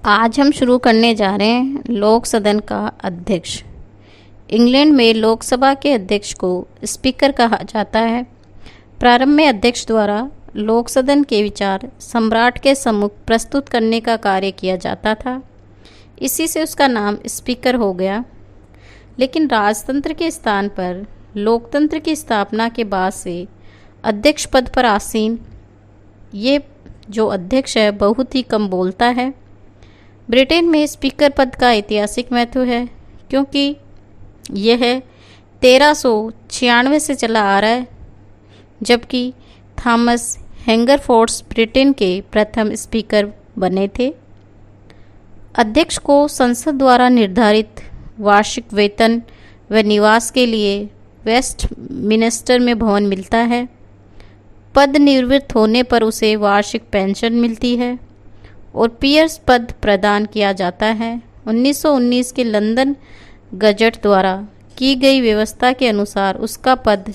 आज हम शुरू करने जा रहे हैं लोक सदन का अध्यक्ष। इंग्लैंड में लोकसभा के अध्यक्ष को स्पीकर कहा जाता है। प्रारंभ में अध्यक्ष द्वारा लोक सदन के विचार सम्राट के सम्मुख प्रस्तुत करने का कार्य किया जाता था। इसी से उसका नाम स्पीकर हो गया। लेकिन राजतंत्र के स्थान पर लोकतंत्र की स्थापना के बाद से अध्यक्ष पद पर आसीन ये जो अध्यक्ष है बहुत ही कम बोलता है। ब्रिटेन में स्पीकर पद का ऐतिहासिक महत्व है क्योंकि यह 1396 से चला आ रहा है, जबकि थॉमस हैंगरफोर्ड्स ब्रिटेन के प्रथम स्पीकर बने थे। अध्यक्ष को संसद द्वारा निर्धारित वार्षिक वेतन व निवास के लिए वेस्टमिनिस्टर में भवन मिलता है। पद निवृत्त होने पर उसे वार्षिक पेंशन मिलती है और पियर्स पद प्रदान किया जाता है। 1919 के लंदन गजट द्वारा की गई व्यवस्था के अनुसार उसका पद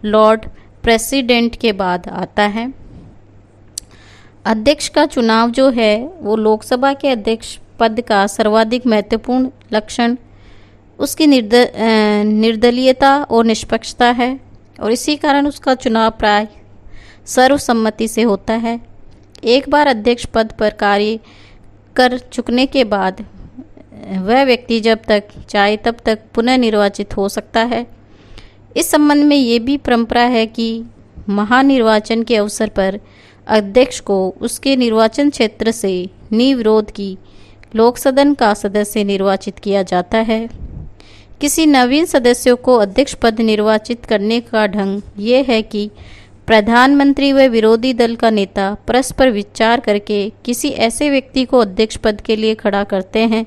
लॉर्ड प्रेसिडेंट के बाद आता है। अध्यक्ष का चुनाव जो है वो लोकसभा के अध्यक्ष पद का सर्वाधिक महत्वपूर्ण लक्षण उसकी निर्दलीयता और निष्पक्षता है और इसी कारण उसका चुनाव प्राय सर्वसम्मति से होता है। एक बार अध्यक्ष पद पर कार्य कर चुकने के बाद वह व्यक्ति जब तक चाहे तब तक पुनः निर्वाचित हो सकता है। इस संबंध में ये भी परंपरा है कि महानिर्वाचन के अवसर पर अध्यक्ष को उसके निर्वाचन क्षेत्र से निर्विरोध की लोक सदन का सदस्य निर्वाचित किया जाता है। किसी नवीन सदस्यों को अध्यक्ष पद निर्वाचित करने का ढंग ये है कि प्रधानमंत्री व विरोधी दल का नेता परस्पर विचार करके किसी ऐसे व्यक्ति को अध्यक्ष पद के लिए खड़ा करते हैं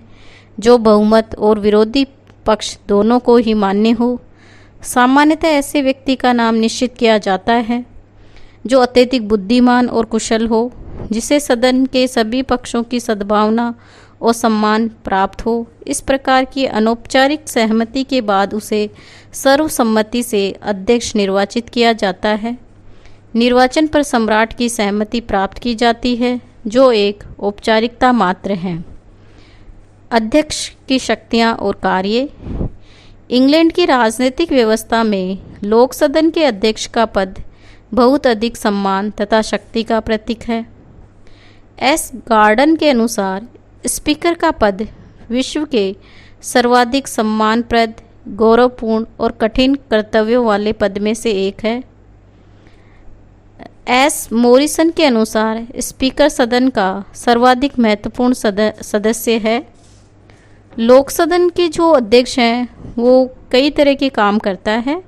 जो बहुमत और विरोधी पक्ष दोनों को ही मान्य हो। सामान्यतः ऐसे व्यक्ति का नाम निश्चित किया जाता है जो अत्यधिक बुद्धिमान और कुशल हो, जिसे सदन के सभी पक्षों की सद्भावना और सम्मान प्राप्त हो। इस प्रकार की अनौपचारिक सहमति के बाद उसे सर्वसम्मति से अध्यक्ष निर्वाचित किया जाता है। निर्वाचन पर सम्राट की सहमति प्राप्त की जाती है जो एक औपचारिकता मात्र है। अध्यक्ष की शक्तियां और कार्य। इंग्लैंड की राजनीतिक व्यवस्था में लोक सदन के अध्यक्ष का पद बहुत अधिक सम्मान तथा शक्ति का प्रतीक है। एस गार्डन के अनुसार स्पीकर का पद विश्व के सर्वाधिक सम्मानप्रद, गौरवपूर्ण और कठिन कर्तव्यों वाले पद में से एक है। एस मॉरिसन के अनुसार स्पीकर सदन का सर्वाधिक महत्वपूर्ण सदस्य है। लोक सदन के जो अध्यक्ष हैं वो कई तरह के काम करता है,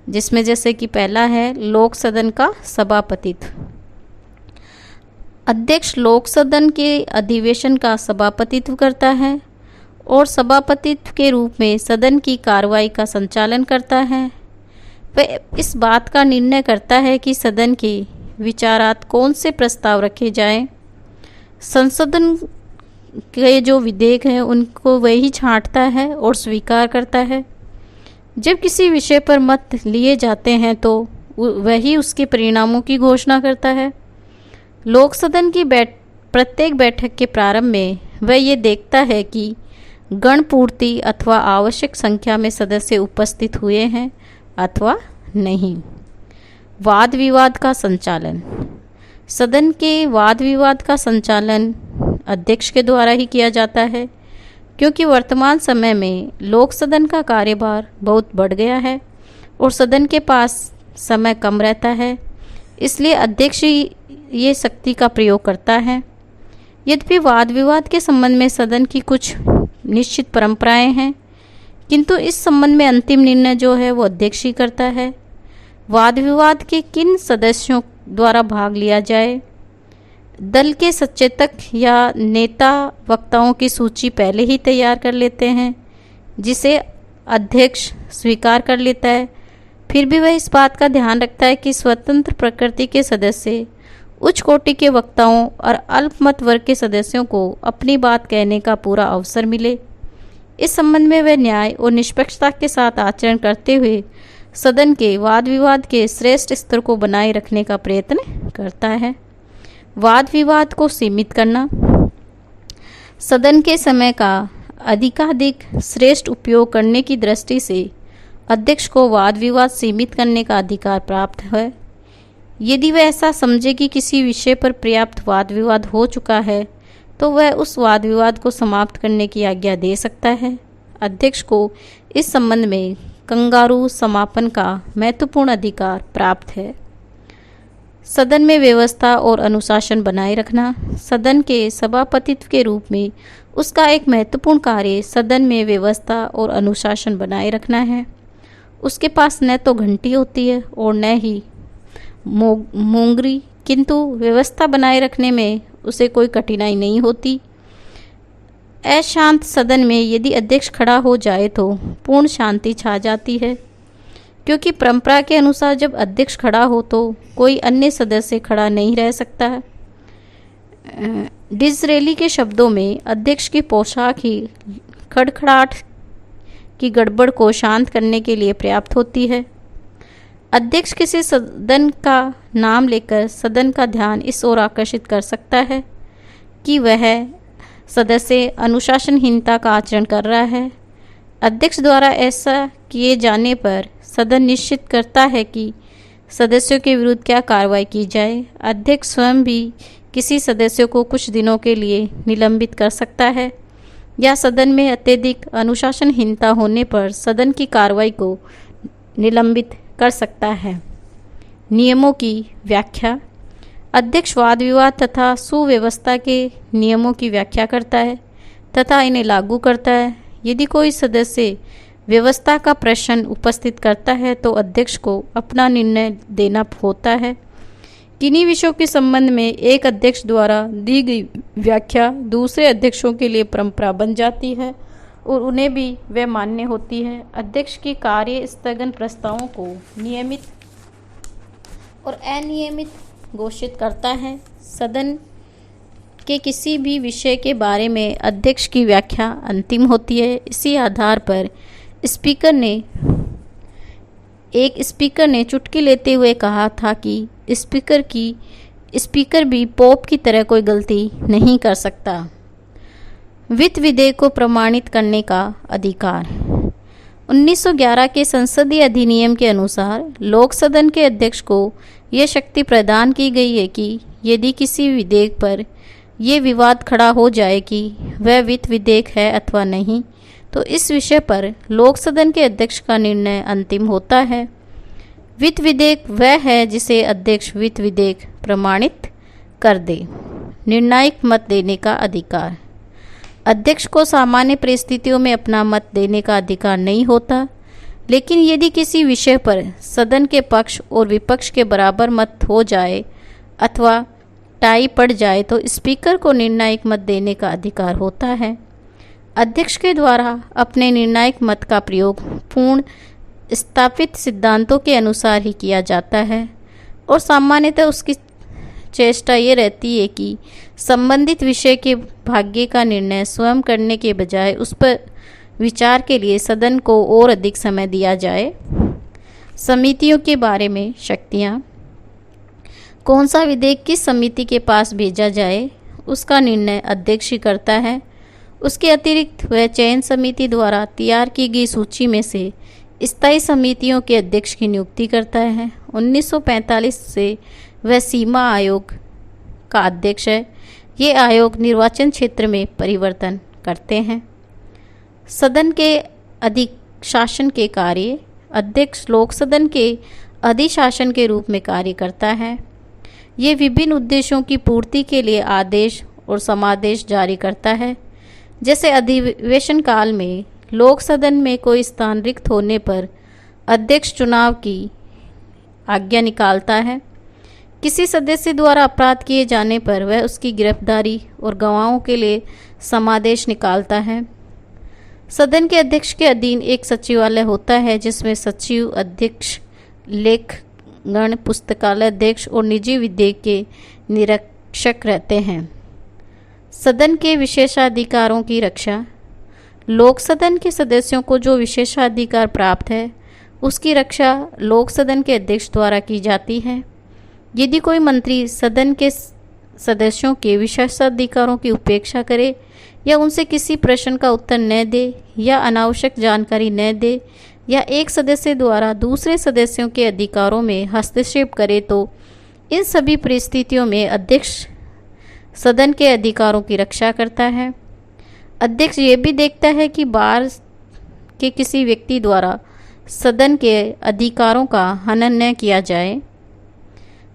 जिसमें जैसे कि पहला है लोक सदन का सभापतित्व। अध्यक्ष लोक सदन के अधिवेशन का सभापतित्व करता है और सभापतित्व के रूप में सदन की कार्रवाई का संचालन करता है। वह इस बात का निर्णय करता है कि सदन के विचारात कौन से प्रस्ताव रखे जाएं। संसदन के जो विधेयक हैं उनको वही छांटता है और स्वीकार करता है। जब किसी विषय पर मत लिए जाते हैं तो वही उसके परिणामों की घोषणा करता है। लोक सदन की प्रत्येक बैठक के प्रारंभ में वह ये देखता है कि गणपूर्ति अथवा आवश्यक संख्या में सदस्य उपस्थित हुए हैं अथवा नहीं। वाद विवाद का संचालन। सदन के वाद विवाद का संचालन अध्यक्ष के द्वारा ही किया जाता है क्योंकि वर्तमान समय में लोक सदन का कार्यभार बहुत बढ़ गया है और सदन के पास समय कम रहता है, इसलिए अध्यक्ष ही ये शक्ति का प्रयोग करता है। यद्यपि वाद विवाद के संबंध में सदन की कुछ निश्चित परंपराएं हैं, किंतु इस संबंध में अंतिम निर्णय जो है वो अध्यक्ष ही करता है। वाद विवाद के किन सदस्यों द्वारा भाग लिया जाए। दल के सचेतक या नेता वक्ताओं की सूची पहले ही तैयार कर लेते हैं, जिसे अध्यक्ष स्वीकार कर लेता है। फिर भी वह इस बात का ध्यान रखता है कि स्वतंत्र प्रकृति के सदस्य, उच्च कोटि के वक्ताओं और अल्पमत वर्ग के सदस्यों को अपनी बात कहने का पूरा अवसर मिले। इस संबंध में वह न्याय और निष्पक्षता के साथ आचरण करते हुए सदन के वाद विवाद के श्रेष्ठ स्तर को बनाए रखने का प्रयत्न करता है। वाद विवाद को सीमित करना। सदन के समय का अधिकाधिक श्रेष्ठ उपयोग करने की दृष्टि से अध्यक्ष को वाद विवाद सीमित करने का अधिकार प्राप्त है। यदि वह ऐसा समझे कि किसी विषय पर पर्याप्त वाद विवाद हो चुका है तो वह उस वाद विवाद को समाप्त करने की आज्ञा दे सकता है। अध्यक्ष को इस संबंध में कंगारू समापन का महत्वपूर्ण अधिकार प्राप्त है। सदन में व्यवस्था और अनुशासन बनाए रखना। सदन के सभापतित्व के रूप में उसका एक महत्वपूर्ण कार्य सदन में व्यवस्था और अनुशासन बनाए रखना है। उसके पास न तो घंटी होती है और न ही मोंगरी, किंतु व्यवस्था बनाए रखने में उसे कोई कठिनाई नहीं होती। अशांत सदन में यदि अध्यक्ष खड़ा हो जाए तो पूर्ण शांति छा जाती है, क्योंकि परंपरा के अनुसार जब अध्यक्ष खड़ा हो तो कोई अन्य सदस्य खड़ा नहीं रह सकता है। डिज़रेली के शब्दों में अध्यक्ष की पोशाक ही खड़खड़ाहट की गड़बड़ को शांत करने के लिए पर्याप्त होती है। अध्यक्ष किसी सदन का नाम लेकर सदन का ध्यान इस ओर आकर्षित कर सकता है कि वह सदस्य अनुशासनहीनता का आचरण कर रहा है। अध्यक्ष द्वारा ऐसा किए जाने पर सदन निश्चित करता है कि सदस्यों के विरुद्ध क्या कार्रवाई की जाए। अध्यक्ष स्वयं भी किसी सदस्य को कुछ दिनों के लिए निलंबित कर सकता है या सदन में अत्यधिक अनुशासनहीनता होने पर सदन की कार्रवाई को निलंबित कर सकता है। नियमों की व्याख्या। अध्यक्ष वाद विवाद तथा सुव्यवस्था के नियमों की व्याख्या करता है तथा इन्हें लागू करता है। यदि कोई सदस्य व्यवस्था का प्रश्न उपस्थित करता है तो अध्यक्ष को अपना निर्णय देना होता है। किन्हीं विषयों के संबंध में एक अध्यक्ष द्वारा दी गई व्याख्या दूसरे अध्यक्षों के लिए परंपरा बन जाती है और उन्हें भी वह मान्य होती है। अध्यक्ष की कार्य स्थगन प्रस्तावों को नियमित और अनियमित घोषित करता है। सदन के किसी भी विषय के बारे में अध्यक्ष की व्याख्या अंतिम होती है। इसी आधार पर एक स्पीकर ने चुटकी लेते हुए कहा था कि स्पीकर भी पोप की तरह कोई गलती नहीं कर सकता। वित्त विधेयक को प्रमाणित करने का अधिकार। 1911 के संसदीय अधिनियम के अनुसार लोक सदन के अध्यक्ष को यह शक्ति प्रदान की गई है कि यदि किसी विधेयक पर यह विवाद खड़ा हो जाए कि वह वित्त विधेयक है अथवा नहीं, तो इस विषय पर लोक सदन के अध्यक्ष का निर्णय अंतिम होता है। वित्त विधेयक वह है जिसे अध्यक्ष वित्त विधेयक प्रमाणित कर दे। निर्णायक मत देने का अधिकार। अध्यक्ष को सामान्य परिस्थितियों में अपना मत देने का अधिकार नहीं होता, लेकिन यदि किसी विषय पर सदन के पक्ष और विपक्ष के बराबर मत हो जाए अथवा टाई पड़ जाए तो स्पीकर को निर्णायक मत देने का अधिकार होता है। अध्यक्ष के द्वारा अपने निर्णायक मत का प्रयोग पूर्ण स्थापित सिद्धांतों के अनुसार ही किया जाता है और सामान्यतः उसकी चेष्टा ये रहती है कि संबंधित विषय के भाग्य का निर्णय स्वयं करने के बजाय उस पर विचार के लिए सदन को और अधिक समय दिया जाए। समितियों के बारे में शक्तियाँ। कौन सा विधेयक किस समिति के पास भेजा जाए उसका निर्णय अध्यक्ष ही करता है। उसके अतिरिक्त वह चयन समिति द्वारा तैयार की गई सूची में से स्थायी समितियों के अध्यक्ष की नियुक्ति करता है। 1945 से वह सीमा आयोग का अध्यक्ष है। ये आयोग निर्वाचन क्षेत्र में परिवर्तन करते हैं। सदन के अधिशासन के कार्य। अध्यक्ष लोक सदन के अधिशासन के रूप में कार्य करता है। ये विभिन्न उद्देश्यों की पूर्ति के लिए आदेश और समादेश जारी करता है। जैसे अधिवेशन काल में लोक सदन में कोई स्थान रिक्त होने पर अध्यक्ष चुनाव की आज्ञा निकालता है। किसी सदस्य द्वारा अपराध किए जाने पर वह उसकी गिरफ्तारी और गवाहों के लिए समादेश निकालता है। सदन के अध्यक्ष के अधीन एक सचिवालय होता है जिसमें सचिव, अध्यक्ष, लेखगण, पुस्तकालय अध्यक्ष और निजी विधेयक के निरीक्षक रहते हैं। सदन के विशेषाधिकारों की रक्षा। लोक सदन के सदस्यों को जो विशेषाधिकार प्राप्त है उसकी रक्षा लोक सदन के अध्यक्ष द्वारा की जाती है। यदि कोई मंत्री सदन के सदस्यों के विशेषाधिकारों की उपेक्षा करे या उनसे किसी प्रश्न का उत्तर न दे या अनावश्यक जानकारी न दे या एक सदस्य द्वारा दूसरे सदस्यों के अधिकारों में हस्तक्षेप करे तो इन सभी परिस्थितियों में अध्यक्ष सदन के अधिकारों की रक्षा करता है। अध्यक्ष ये भी देखता है कि बाहर के किसी व्यक्ति द्वारा सदन के अधिकारों का हनन न किया जाए।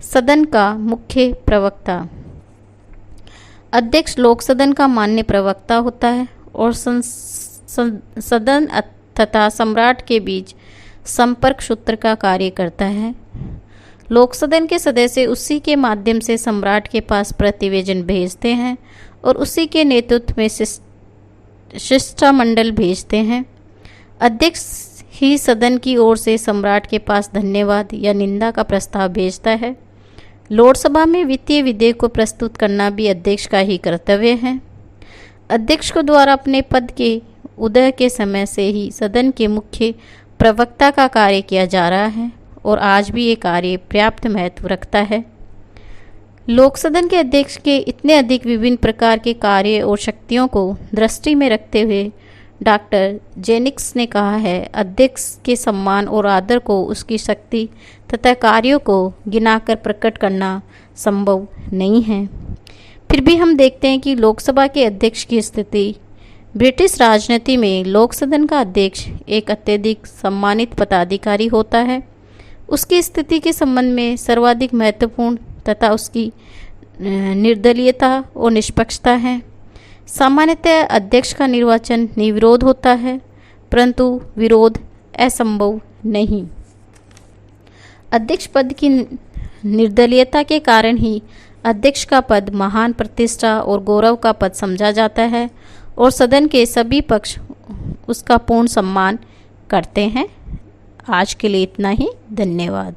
सदन का मुख्य प्रवक्ता। अध्यक्ष लोक सदन का मान्य प्रवक्ता होता है और सदन तथा सम्राट के बीच संपर्क सूत्र का कार्य करता है। लोक सदन के सदस्य उसी के माध्यम से सम्राट के पास प्रतिवेदन भेजते हैं और उसी के नेतृत्व में शिष्टमंडल भेजते हैं। अध्यक्ष ही सदन की ओर से सम्राट के पास धन्यवाद या निंदा का प्रस्ताव भेजता है। लोकसभा में वित्तीय विधेयक को प्रस्तुत करना भी अध्यक्ष का ही कर्तव्य है। अध्यक्ष को द्वारा अपने पद के उदय के समय से ही सदन के मुख्य प्रवक्ता का कार्य किया जा रहा है और आज भी ये कार्य पर्याप्त महत्व रखता है। लोक सदन के अध्यक्ष के इतने अधिक विभिन्न प्रकार के कार्य और शक्तियों को दृष्टि में रखते हुए डॉक्टर जेनिक्स ने कहा है, अध्यक्ष के सम्मान और आदर को उसकी शक्ति तथा कार्यों को गिनाकर प्रकट करना संभव नहीं है। फिर भी हम देखते हैं कि लोकसभा के अध्यक्ष की स्थिति ब्रिटिश राजनीति में लोक सदन का अध्यक्ष एक अत्यधिक सम्मानित पदाधिकारी होता है। उसकी स्थिति के संबंध में सर्वाधिक महत्वपूर्ण तथा उसकी निर्दलीयता और निष्पक्षता है। सामान्यतः अध्यक्ष का निर्वाचन निर्विरोध होता है, परंतु विरोध असंभव नहीं। अध्यक्ष पद की निर्दलीयता के कारण ही अध्यक्ष का पद महान प्रतिष्ठा और गौरव का पद समझा जाता है और सदन के सभी पक्ष उसका पूर्ण सम्मान करते हैं। आज के लिए इतना ही। धन्यवाद।